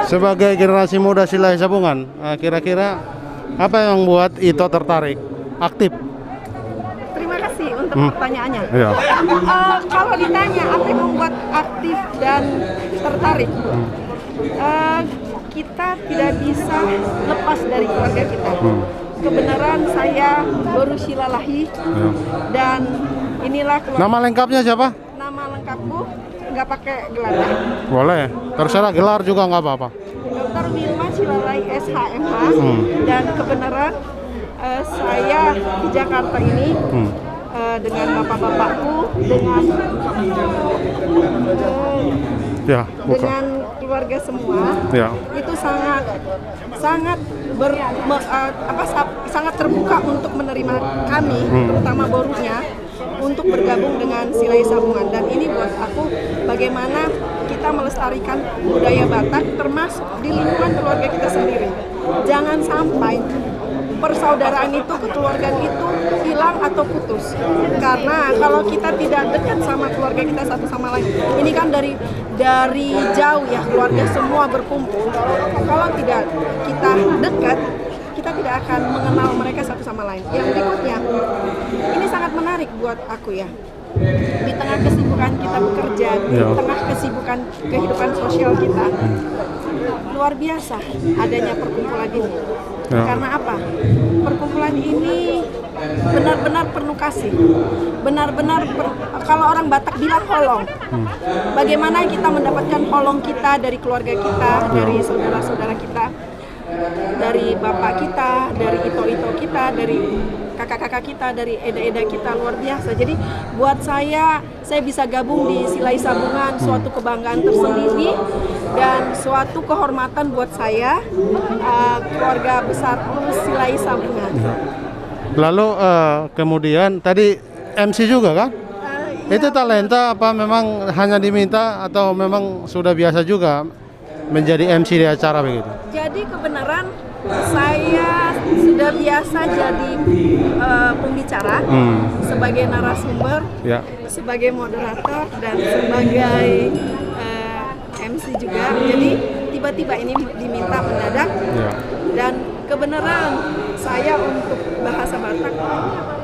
Sebagai generasi muda Silai Sabungan, kira-kira apa yang membuat Ito tertarik aktif? Terima kasih untuk pertanyaannya. Iya. Kalau ditanya apa yang membuat aktif dan tertarik, kita tidak bisa lepas dari keluarga kita. Kebenaran saya baru Silalahi dan inilah keluarga. Nama lengkapnya siapa? Nama lengkapku nggak pakai gelar. Boleh, terserah gelar juga nggak apa-apa. Dr. Wilma Silalahi SHMH dan kebenaran saya di Jakarta ini dengan bapak-bapakku, dengan dengan keluarga semua, itu sangat terbuka untuk menerima kami, terutama borunya, untuk bergabung dengan Silai Sabungan. Dan ini buat aku bagaimana kita melestarikan budaya Batak termasuk di lingkungan keluarga kita sendiri. Jangan sampai persaudaraan itu, kekeluargaan itu hilang atau putus. Karena kalau kita tidak dekat sama keluarga kita satu sama lain, ini kan dari jauh ya, keluarga semua berkumpul. Kalau tidak kita dekat, kita tidak akan mengenal mereka satu sama lain. Yang berikutnya, ini sangat menarik buat aku ya. Di tengah kesibukan kita bekerja, di tengah kesibukan kehidupan sosial kita, luar biasa adanya perkumpulan ini. Karena apa? Perkumpulan ini benar-benar penuh kasih. Benar-benar kalau orang Batak bilang holong. Bagaimana kita mendapatkan holong kita dari keluarga kita, dari saudara-saudara kita, dari bapak kita, dari ito-ito kita, dari kakak-kakak kita, dari eda-eda kita, luar biasa. Jadi buat saya bisa gabung di Silai Sabungan, suatu kebanggaan tersendiri dan suatu kehormatan buat saya, keluarga besar Silai Sabungan. Lalu kemudian tadi MC juga kan? Itu talenta apa memang hanya diminta atau memang sudah biasa juga menjadi MC di acara begitu? Jadi kebenaran saya sudah biasa jadi pembicara, sebagai narasumber, sebagai moderator dan sebagai MC juga. Jadi tiba-tiba ini diminta mendadak dan kebenaran saya untuk bahasa Batak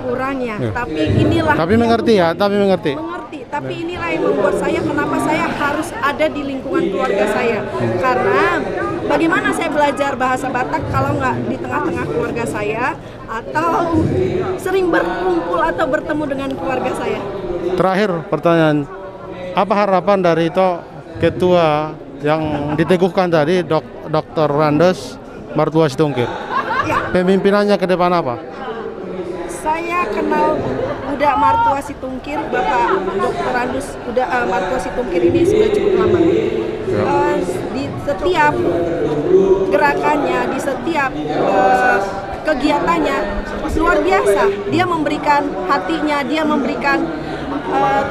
kurang ya. Tapi inilah. Tapi mengerti ya, mengerti. Tapi inilah yang membuat saya kenapa saya harus ada di lingkungan keluarga saya. Karena bagaimana saya belajar bahasa Batak kalau nggak di tengah-tengah keluarga saya atau sering berkumpul atau bertemu dengan keluarga saya. Terakhir pertanyaan, apa harapan dari itu ketua yang diteguhkan tadi, Dr. Randes Martua Situngkir? Pemimpinannya ke depan apa? Saya kenal Budak Martua Situngkir, Bapak Dr. Randes Martua Situngkir ini sudah cukup lama. Di setiap gerakannya, di setiap kegiatannya luar biasa. Dia memberikan hatinya, dia memberikan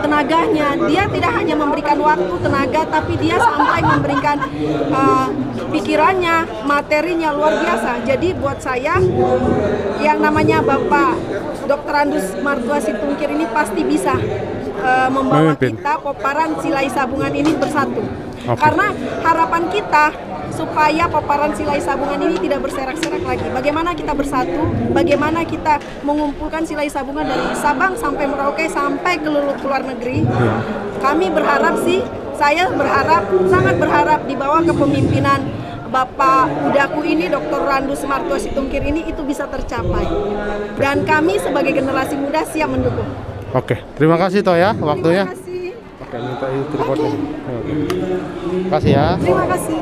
tenaganya. Dia tidak hanya memberikan waktu, tenaga, tapi dia sampai memberikan pikirannya, materinya, luar biasa. Jadi buat saya yang namanya Bapak Dr. Randes Martua Situngkir ini pasti bisa membawa kita Poparan Silai Sabungan ini bersatu. Karena harapan kita supaya Poparan Silai Sabungan ini tidak berserak-serak lagi. Bagaimana kita bersatu, bagaimana kita mengumpulkan Silai Sabungan dari Sabang sampai Merauke sampai ke luar negeri. Kami berharap saya berharap, sangat berharap di bawah kepemimpinan Bapak Udaku ini, Dr. Randes Martua Situngkir ini, itu bisa tercapai. Dan kami sebagai generasi muda siap mendukung. Oke, terima kasih Toh ya waktunya. Terima kasih. Oke, minta itu reportnya. Terima kasih ya. Terima kasih.